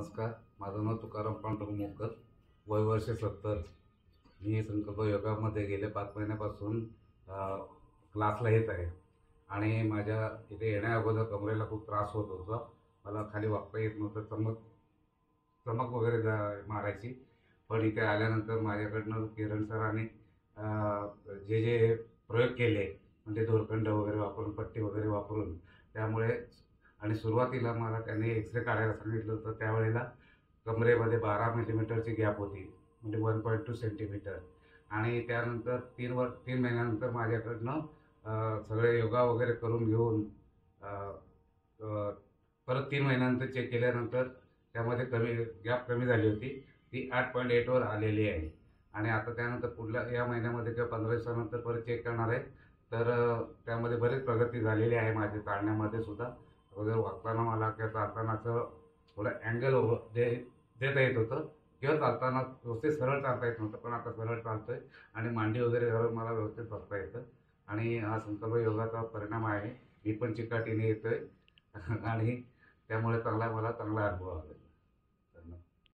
नमस्कार. माझं नाव तुकाराम पांडुरंग मोकर, वय वर्ष 70. मी संकल्प योगामध्ये गेले 5 महिन्यापासून क्लासला येत आहे आणि माझ्या इथे येण्या अगोदर कमरेला खूप त्रास होत होता. मला खाली वाकता येत नव्हतं, चमक वगैरे मारायची. पण इथे आल्यानंतर माझ्याकडनं किरण सरांनी जे जे प्रयोग केले, म्हणजे दोरखंड वगैरे वापरून, पट्टी वगैरे वापरून, त्यामुळे आणि सुरुवातीला मला त्यांनी एक्सरे काढायला सांगितलं होतं. त्यावेळेला कमरेमध्ये 12 मिलीमीटरची गॅप होती, म्हणजे 1.2 सेंटीमीटर. आणि त्यानंतर 3 महिन्यानंतर माझ्याकडनं सगळे योगा वगैरे करून घेऊन अ, अ, परत 3 महिन्यानंतर चेक केल्यानंतर त्यामध्ये गॅप कमी झाली होती. ती 8.8 वर आलेली आहे. आणि आता त्यानंतर पुढल्या या महिन्यामध्ये किंवा 15 दिवसानंतर परत चेक करणार आहे. तर त्यामध्ये बरीच प्रगती झालेली आहे माझी चालण्यामध्ये सुद्धा. अगोदर वाकताना मला किंवा चालताना असं थोडं अँगल देता येत होतं किंवा चालताना व्यवस्थित सरळ चालता येत नव्हतं. पण आता सरळ चालतोय आणि मांडी वगैरे घालून मला व्यवस्थित बसता येतं. आणि हा संकल्प योगाचा परिणाम आहे. मी पण चिकाटीने येतोय आणि त्यामुळे मला चांगला अनुभव आला.